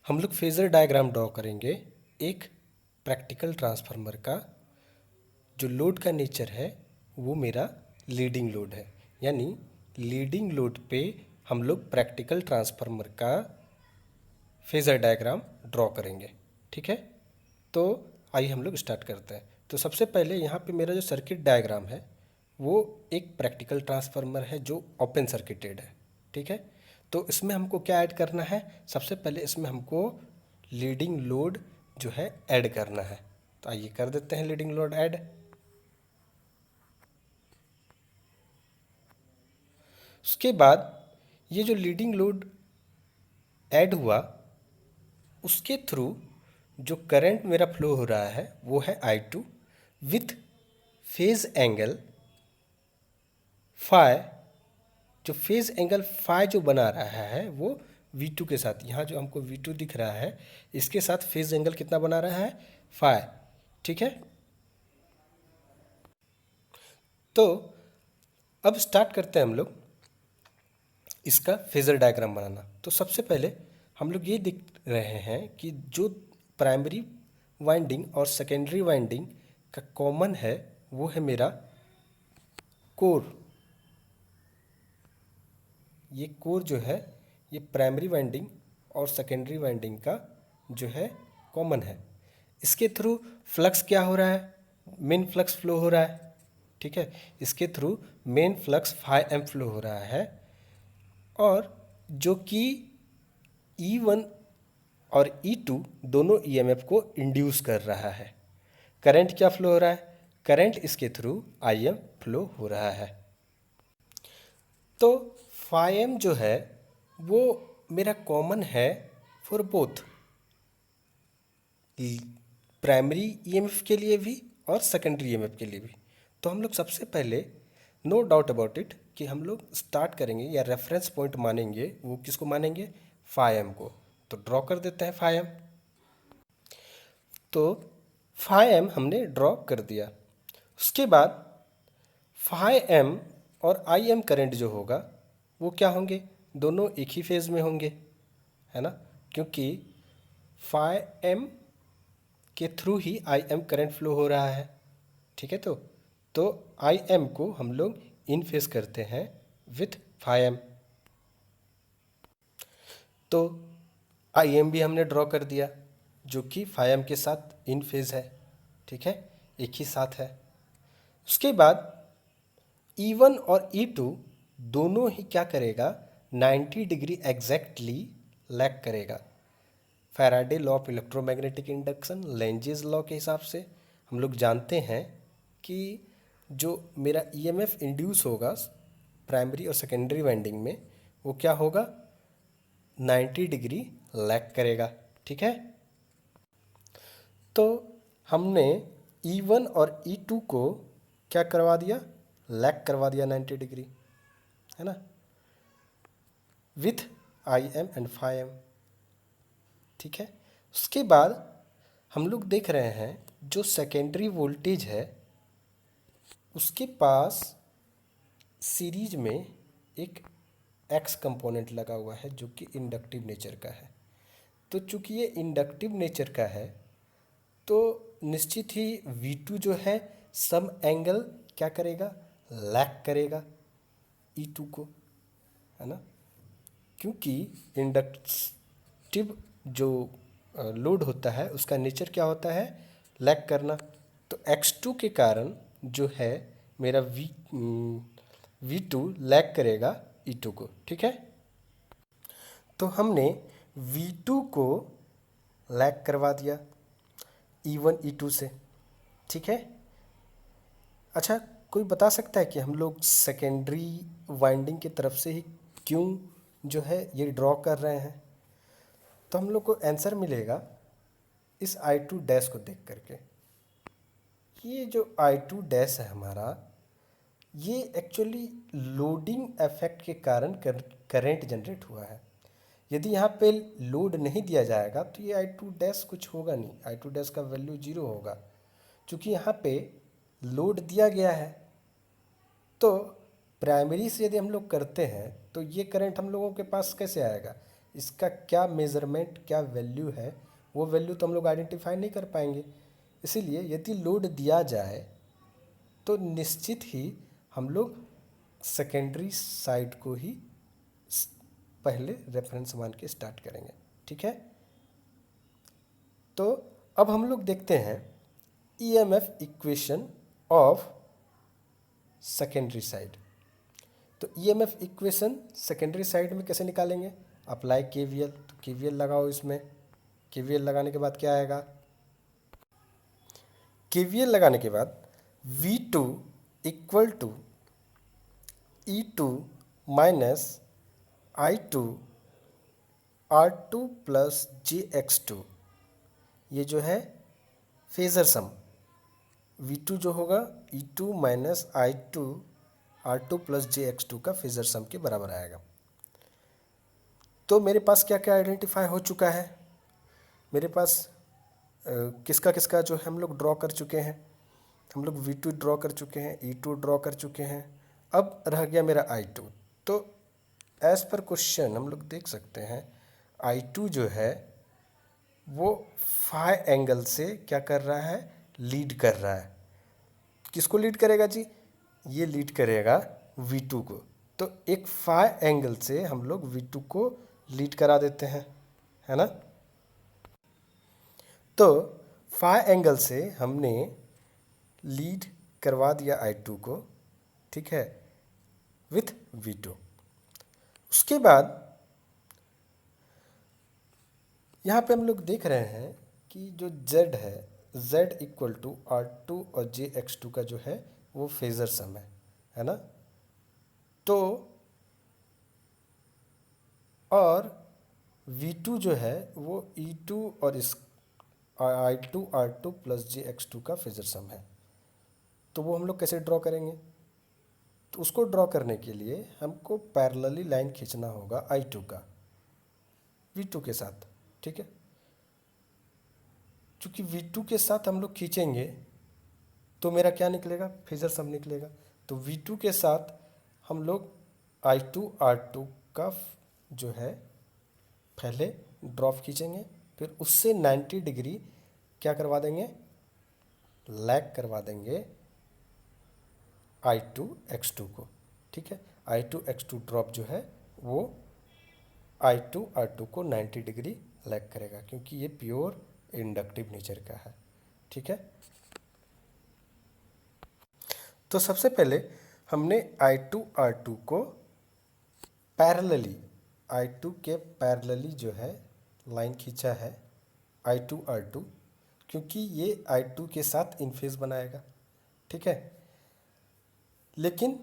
हम लोग phasor diagram draw करेंगे एक प्रैक्टिकल ट्रांसफार्मर का। जो लोड का नेचर है वो मेरा लीडिंग लोड है, यानी लीडिंग लोड पे हम लोग प्रैक्टिकल ट्रांसफार्मर का फेज़र डायग्राम ड्रॉ करेंगे। ठीक है, तो आइए हम लोग स्टार्ट करते हैं। तो सबसे पहले यहाँ पे मेरा जो सर्किट डायग्राम है वो एक प्रैक्टिकल ट्रांसफार्मर है जो ओपन सर्किटेड है। ठीक है, तो इसमें हमको क्या ऐड करना है? सबसे पहले इसमें हमको लीडिंग लोड जो है ऐड करना है। तो आइए कर देते हैं लीडिंग लोड ऐड। उसके बाद ये जो लीडिंग लोड ऐड हुआ उसके थ्रू जो करंट मेरा फ्लो हो रहा है वो है I2 with phase angle phi. जो फेज एंगल फाई जो बना रहा है वो V2 के साथ, यहाँ जो हमको V2 दिख रहा है इसके साथ फेज एंगल कितना बना रहा है? फाई। ठीक है, तो अब स्टार्ट करते हैं हम लोग इसका फेज़र डायग्राम बनाना। तो सबसे पहले हम लोग ये देख रहे हैं कि जो प्राइमरी वाइंडिंग और सेकेंडरी वाइंडिंग का कॉमन है वो है मेरा कोर। ये कोर जो है ये प्राइमरी वाइंडिंग और सेकेंडरी वाइंडिंग का जो है कॉमन है। इसके थ्रू फ्लक्स क्या हो रहा है? मेन फ्लक्स फ्लो हो रहा है। ठीक है, इसके थ्रू मेन फ्लक्स 5 फ्लो हो रहा है और जो कि E1 और E2 दोनों ईएमएफ को इंड्यूस कर रहा है। करंट क्या फ्लो हो रहा है? करंट इसके थ्रू IM फ्लो हो रहा है। तो 5M जो है वो मेरा कॉमन है फॉर बोथ, प्राइमरी ईएमएफ के लिए भी और सेकेंडरी ईएमएफ के लिए भी। तो हम लोग सबसे पहले नो डाउट अबाउट इट कि हम लोग स्टार्ट करेंगे या रेफरेंस पॉइंट मानेंगे, वो किसको मानेंगे? 5M को। तो ड्रॉ कर देते हैं 5M। तो 5M हमने ड्रॉ कर दिया। उसके बाद 5M और IM करंट जो होगा वो क्या होंगे? दोनों एक ही फेज़ में होंगे, है ना, क्योंकि 5M के थ्रू ही IM करंट फ्लो हो रहा है। ठीक है, तो IM को हम लोग इन फेस करते हैं विथ 5M। तो IM भी हमने ड्रॉ कर दिया जो कि 5M के साथ इन फेज है। ठीक है, एक ही साथ है। उसके बाद E1 और E2 दोनों ही क्या करेगा? 90 डिग्री एग्जैक्टली लैग करेगा। Faraday law of electromagnetic induction, Lenz's law के हिसाब से हम लोग जानते हैं कि जो मेरा ईएमएफ इंड्यूस होगा प्राइमरी और सेकेंडरी वाइंडिंग में वो क्या होगा? 90 डिग्री लैग करेगा। ठीक है, तो हमने E1 और E2 को क्या करवा दिया? लैग करवा दिया 90 डिग्री, है ना, विथ IM एंड 5M। ठीक है, उसके बाद हम लोग देख रहे हैं जो सेकेंडरी वोल्टेज है उसके पास सीरीज में एक एक्स कंपोनेंट लगा हुआ है जो कि इंडक्टिव नेचर का है। तो चूंकि ये इंडक्टिव नेचर का है तो निश्चित ही V2 जो है सम एंगल क्या करेगा? लैग करेगा E2 को, है ना, क्योंकि इंडक्टिव जो लोड होता है उसका नेचर क्या होता है? लैग करना। तो X2 के कारण जो है मेरा V2 लैग करेगा E2 को। ठीक है, तो हमने V2 को लैग करवा दिया E1 E2 से। ठीक है, अच्छा, कोई बता सकता है कि हम लोग सेकेंडरी वाइंडिंग की तरफ से ही क्यों जो है ये ड्रॉ कर रहे हैं? तो हम लोग को आंसर मिलेगा इस I2 डैश को देख करके। ये जो I2 डैश है हमारा, ये एक्चुअली लोडिंग इफेक्ट के कारण करंट जनरेट हुआ है। यदि यहाँ पे लोड नहीं दिया जाएगा तो ये I2 डैश कुछ होगा नहीं, I2 डैश का वैल्यू 0 होगा। क्योंकि यहाँ पे लोड दिया गया है तो प्राइमरी से यदि हम लोग करते हैं तो ये करंट हम लोगों के पास कैसे आएगा? इसका क्या मेज़रमेंट, क्या वैल्यू है, वो वैल्यू तो हम लोग आइडेंटिफाई नहीं कर पाएंगे। इसीलिए यदि लोड दिया जाए तो निश्चित ही हम लोग सेकेंडरी साइड को ही पहले रेफरेंस मान के स्टार्ट करेंगे। ठीक है, तो अब हम लोग देखते हैं EMF equation of secondary side. तो ईएमएफ इक्वेशन सेकेंडरी साइड में कैसे निकालेंगे? अप्लाई केवीएल, तो केवीएल लगाओ इसमें। केवीएल लगाने के बाद क्या आएगा? केवीएल लगाने के बाद V2 equal to E2 minus I2 R2 plus JX2, ये जो है फेजर सम V2 जो होगा E2 minus I2 R2 plus JX2 का फेजर सम के बराबर आएगा। तो मेरे पास क्या क्या आइडेंटिफाई हो चुका है? मेरे पास किसका किसका जो है हम लोग ड्रॉ कर चुके हैं। हम लोग V2 ड्रॉ कर चुके हैं, E2 ड्रॉ कर चुके हैं, अब रह गया मेरा I2। तो एज पर क्वेश्चन हम लोग देख सकते हैं I2 जो है वो फाई एंगल से क्या कर रहा है? लीड कर रहा है। किसको लीड करेगा जी? ये लीड करेगा V2 को। तो एक फाई एंगल से हम लोग V2 को लीड करा देते हैं, है ना। तो फाई एंगल से हमने लीड करवा दिया I2 को, ठीक है, विथ V2। उसके बाद यहाँ पे हम लोग देख रहे हैं कि जो Z है, Z इक्वल टू R2 और JX2 का जो है वो फेजर सम है ना। तो और V2 जो है वो E2 और इस I2 R2 प्लस JX2 का फेजर सम है। तो वो हम लोग कैसे ड्रॉ करेंगे? तो उसको ड्रॉ करने के लिए हमको पैरेलली लाइन खींचना होगा I2 का V2 के साथ, ठीक है। चूँकि V2 के साथ हम लोग खींचेंगे तो मेरा क्या निकलेगा? फेजर सम निकलेगा। तो V2 के साथ हम लोग I2 R2 का जो है पहले ड्रॉप खींचेंगे, फिर उससे 90 डिग्री क्या करवा देंगे? लैग करवा देंगे I2 X2 को, ठीक है। I2 X2 ड्रॉप जो है वो I2 R2 को 90 डिग्री लैग करेगा, क्योंकि ये प्योर इंडक्टिव नेचर का है, ठीक है। तो सबसे पहले हमने I2 R2 को पैरेलली, I2 के पैरेलली जो है लाइन खींचा है I2 R2, क्योंकि ये I2 के साथ इन फेज बनाएगा, ठीक है। लेकिन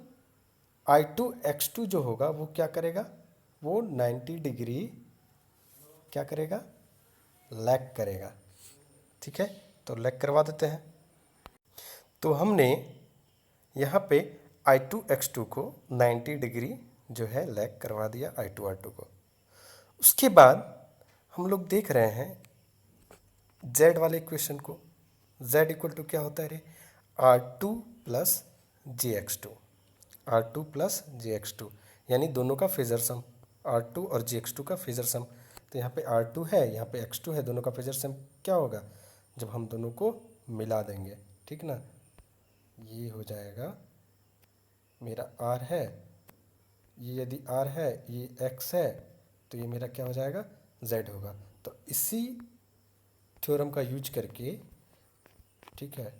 I2 X2 जो होगा वो क्या करेगा? वो 90 डिग्री क्या करेगा? लैग करेगा, ठीक है। तो लैग करवा देते हैं। तो हमने यहाँ पे I2 X2 को 90 डिग्री जो है लैग करवा दिया I2 R2 को। उसके बाद हम लोग देख रहे हैं Z वाले इक्वेशन को। Z इक्वल टू क्या होता है रे? R2 plus JX2, R2 plus JX2, यानी दोनों का फेजर सम, R2 और JX2 का फेजर सम। तो यहाँ पे R2 है, यहाँ पे X2 है, दोनों का फेजर सम क्या होगा? जब हम दोनों को मिला देंगे, ठीक ना। ये हो जाएगा मेरा R है, ये यदि R है, ये X है, तो ये मेरा क्या हो जाएगा? Z होगा। तो इसी थ्योरम का यूज करके, ठीक है,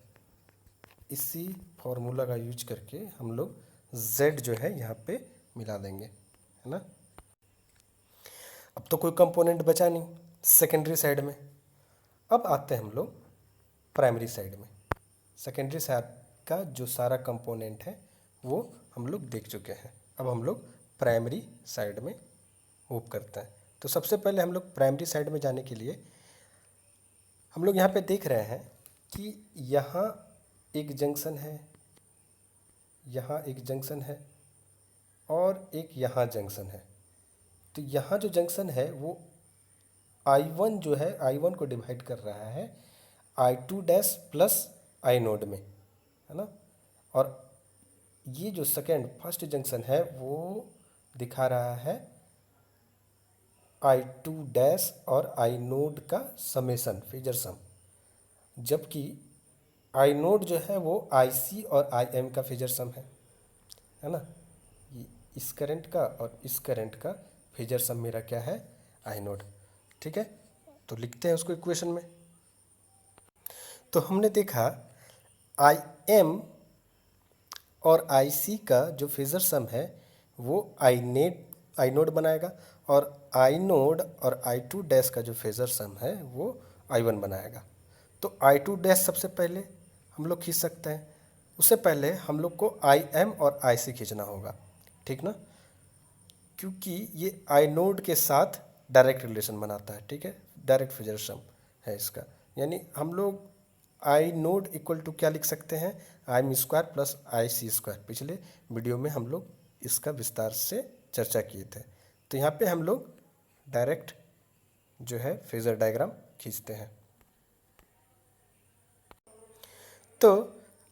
इसी फॉर्मूला का यूज करके हम लोग Z जो है यहाँ पे मिला देंगे, है ना। अब तो कोई कंपोनेंट बचा नहीं सेकेंडरी साइड में। अब आते हैं हम लोग प्राइमरी साइड में। सेकेंडरी साइड का जो सारा कंपोनेंट है वो हम लोग देख चुके हैं। अब हम लोग प्राइमरी साइड में मूव करते हैं। तो सबसे पहले हम लोग प्राइमरी साइड में जाने के लिए हम लोग यहाँ पे देख रहे हैं कि यहाँ एक जंक्शन है, यहाँ एक जंक्शन है और एक यहाँ जंक्शन है। तो यहाँ जो जंक्शन है वो I1 जो है, I1 को डिवाइड कर रहा है I2 dash plus I node में, है ना। और ये जो फर्स्ट जंक्शन है वो दिखा रहा है आई टू डैश और आई नोड का समेसन, फेजर सम, जबकि आई नोड जो है वो आई सी और आई एम का फेजर सम है ना। ये इस करंट का और इस करंट का फेजर सम मेरा क्या है, आई नोड। ठीक है, तो लिखते हैं उसको इक्वेशन में। तो हमने देखा आई एम और आई सी का जो फेजर सम है वो आई नोड बनाएगा, और आई नोड और आई टू डैश का जो फेजर सम है वो आई वन बनाएगा। तो आई टू डैश सबसे पहले हम लोग खींच सकते हैं, उससे पहले हम लोग को आई एम और आई सी खींचना होगा, ठीक ना, क्योंकि ये आई नोड के साथ डायरेक्ट रिलेशन बनाता है। ठीक है, डायरेक्ट फेजर सम है इसका, यानी हम लोग आई नोड इक्वल टू क्या लिख सकते हैं, I M square plus I C square. पिछले वीडियो में हम लोग इसका विस्तार से चर्चा किए थे। तो यहाँ पे हम लोग डायरेक्ट जो है फेजर डायग्राम खींचते हैं। तो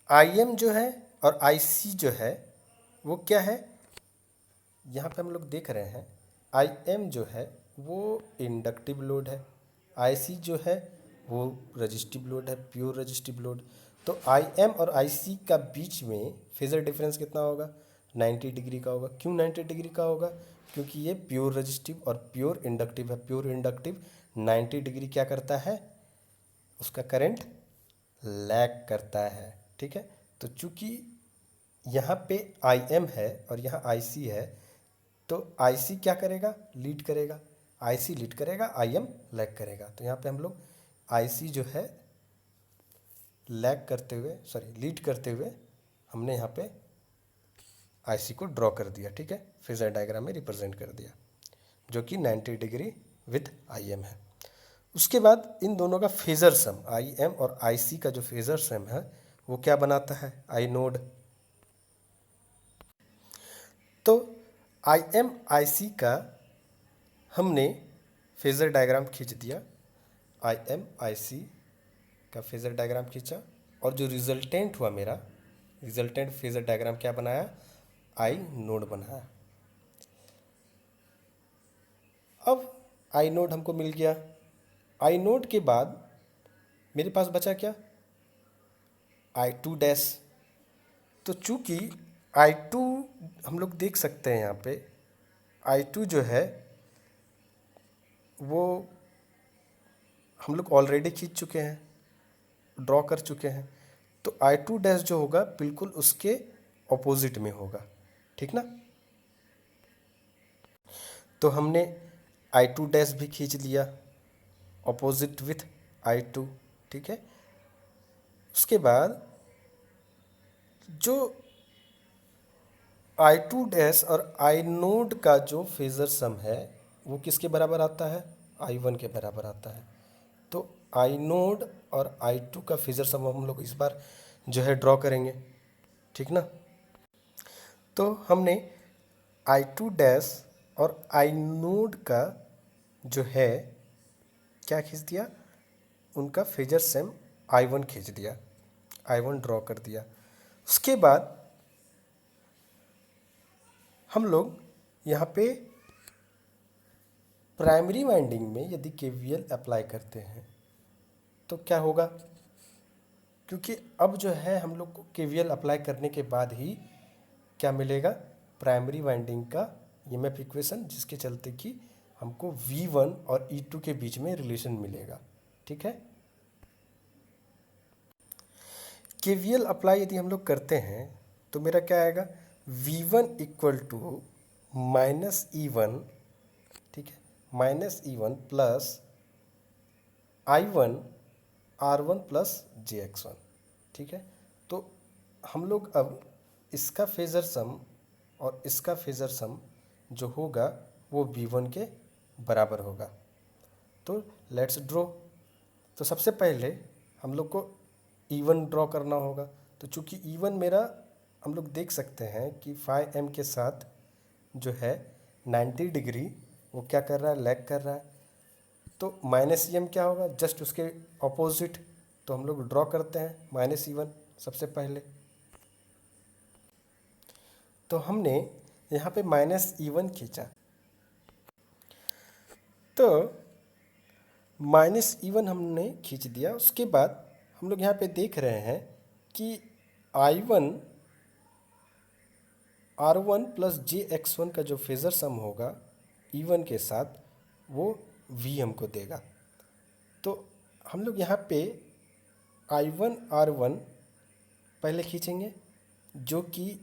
आई एम जो है और आई सी जो है वो क्या है, यहाँ पे हम लोग देख रहे हैं आई एम जो है वो इंडक्टिव लोड है, आई सी जो है वो रजिस्टिव लोड है, प्योर रजिस्टिव लोड। तो आई एम और आई सी का बीच में फेजर डिफरेंस कितना होगा, 90 डिग्री का होगा। क्यों 90 डिग्री का होगा, क्योंकि ये प्योर रजिस्टिव और प्योर इंडक्टिव है। प्योर इंडक्टिव 90 डिग्री क्या करता है, उसका करंट लैग करता है। ठीक है, तो चूंकि यहाँ पे आई एम है और यहाँ आई सी है, तो आई सी क्या करेगा, लीड करेगा, आई सी लीड करेगा, आई एम लैग करेगा। तो यहाँ पे हम लोग आई सी जो है लैग करते हुए, सॉरी लीड करते हुए, हमने यहाँ पे आई सी को ड्रॉ कर दिया। ठीक है, फेजर डायग्राम में रिप्रेजेंट कर दिया, जो कि 90 डिग्री विथ आई एम है। उसके बाद इन दोनों का फेजर सम, आई एम और आई सी का जो फेजर सम है वो क्या बनाता है, आई नोड। तो आई एम आई सी का हमने फेजर डायग्राम खींच दिया, आई एम आई सी का फेजर डायग्राम खींचा, और जो रिजल्टेंट हुआ मेरा, रिजल्टेंट फेजर डायग्राम क्या बनाया, आई नोड बनाया। अब आई नोड हमको मिल गया। आई नोड के बाद मेरे पास बचा क्या, आई टू डैश। तो चूंकि आई टू हम लोग देख सकते हैं यहाँ पे, आई टू जो है वो हम लोग ऑलरेडी खींच चुके हैं, ड्रॉ कर चुके हैं। तो आई टू डैश जो होगा बिल्कुल उसके ऑपोजिट में होगा, ठीक ना। तो हमने आई टू डैश भी खींच लिया ऑपोजिट विथ आई टू। ठीक है, उसके बाद जो आई टू डैश और आई नोड का जो फेजर सम है वो किसके बराबर आता है, आई वन के बराबर आता है। तो आई नोड और आई टू का फेजर सम हम लोग इस बार जो है ड्रॉ करेंगे, ठीक ना। तो हमने आई टू डैश और आई नोड का जो है क्या खींच दिया, उनका फेजर सम आई वन खींच दिया, आई वन ड्रॉ कर दिया। उसके बाद हम लोग यहाँ पे प्राइमरी वाइंडिंग में यदि केवीएल अप्लाई करते हैं तो क्या होगा, क्योंकि अब जो है हम लोग को केवीएल अप्लाई करने के बाद ही क्या मिलेगा, प्राइमरी वाइंडिंग का ईएमएफ इक्वेशन, जिसके चलते कि हमको V1 और E2 के बीच में रिलेशन मिलेगा। ठीक है, केवीएल अप्लाई यदि हम लोग करते हैं तो मेरा क्या आएगा, V1 equal to minus E one, ठीक है, minus E one plus I one R one plus J X one. ठीक है, तो हम लोग अब इसका फेजर सम और इसका फेजर सम जो होगा वो V1 के बराबर होगा। तो लेट्स ड्रॉ। तो सबसे पहले हम लोग को E1 ड्रॉ करना होगा। तो चूंकि E1 मेरा हम लोग देख सकते हैं कि 5M के साथ जो है 90 डिग्री वो क्या कर रहा है, लैग कर रहा है। तो माइनस ई एम क्या होगा, जस्ट उसके ऑपोजिट। तो हम लोग ड्रॉ करते हैं माइनस ई वन सबसे पहले। तो हमने यहाँ पे माइनस ई वन खींचा। तो -E1 हमने खींच दिया। उसके बाद हम लोग यहाँ पे देख रहे हैं कि I1 R1 प्लस JX1 का जो फेज़र सम होगा E1 के साथ, वो V हमको देगा। तो हम लोग यहाँ पे I1 R1 पहले खींचेंगे, जो कि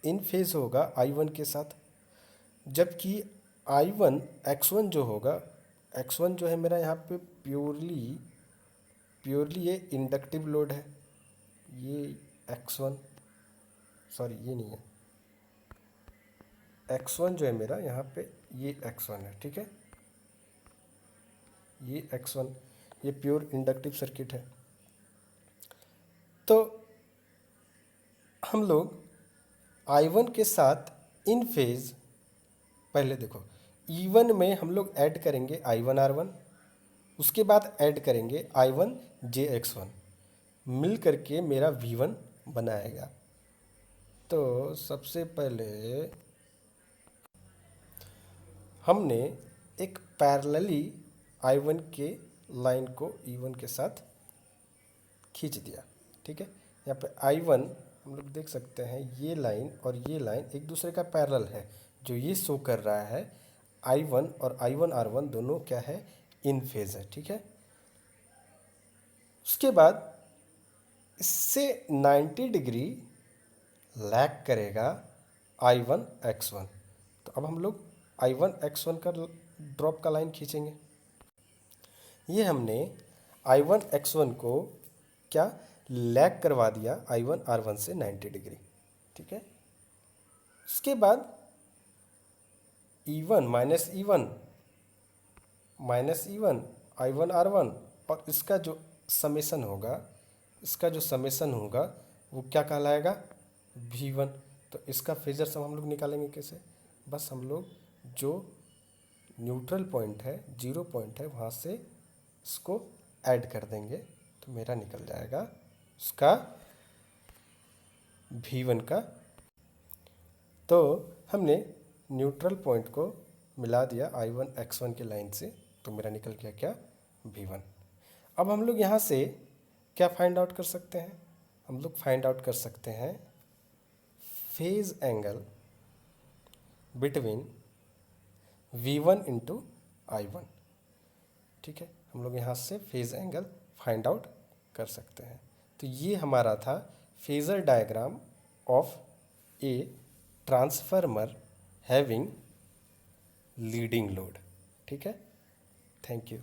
इन फेज़ होगा I1 के साथ, जबकि I1 X1 जो होगा, X1 जो है मेरा यहाँ पे प्योरली ये इंडक्टिव लोड है। ये X1, सॉरी ये नहीं है, X1 जो है मेरा यहाँ पे, ये X1 है, ठीक है। ये X1, ये प्योर इंडक्टिव सर्किट है। तो हम लोग I1 के साथ इन फेज, पहले देखो E1 में हम लोग ऐड करेंगे I1 R1, उसके बाद ऐड करेंगे I1 JX1, मिल करके मेरा V1 बनाएगा। तो सबसे पहले हमने एक पैरेलली I1 के लाइन को E1 के साथ खींच दिया, ठीक है। यहाँ पे I1 हम लोग देख सकते हैं, ये लाइन और ये लाइन एक दूसरे का पैरेलल है। जो ये शो कर रहा है I1 और I1 R1 दोनों क्या है, इन फेज है, ठीक है। उसके बाद इससे 90 डिग्री लैग करेगा I1 X1। तो अब हम लोग I1 X1 का ड्रॉप का लाइन खींचेंगे। ये हमने I1 X1 को क्या लैग करवा दिया I1 R1 से 90 डिग्री, ठीक है। उसके बाद E1 -E1 I1 R1 और इसका जो समेसन होगा, वो क्या कहलाएगा, V1। तो इसका फेजर सम हम लोग निकालेंगे कैसे, बस हम लोग जो न्यूट्रल पॉइंट है, 0 पॉइंट है, वहाँ से इसको ऐड कर देंगे, तो मेरा निकल जाएगा उसका V1 का। तो हमने न्यूट्रल पॉइंट को मिला दिया I1 X1 के लाइन से, तो मेरा निकल गया क्या, V1। अब हम लोग यहाँ से क्या फाइंड आउट कर सकते हैं, हम लोग फाइंड आउट कर सकते हैं phase angle between V1 into I1, ठीक है। हम लोग यहाँ से फेज एंगल फाइंड आउट कर सकते हैं। तो ये हमारा था phasor diagram of a transformer having leading load, ठीक है। Thank you.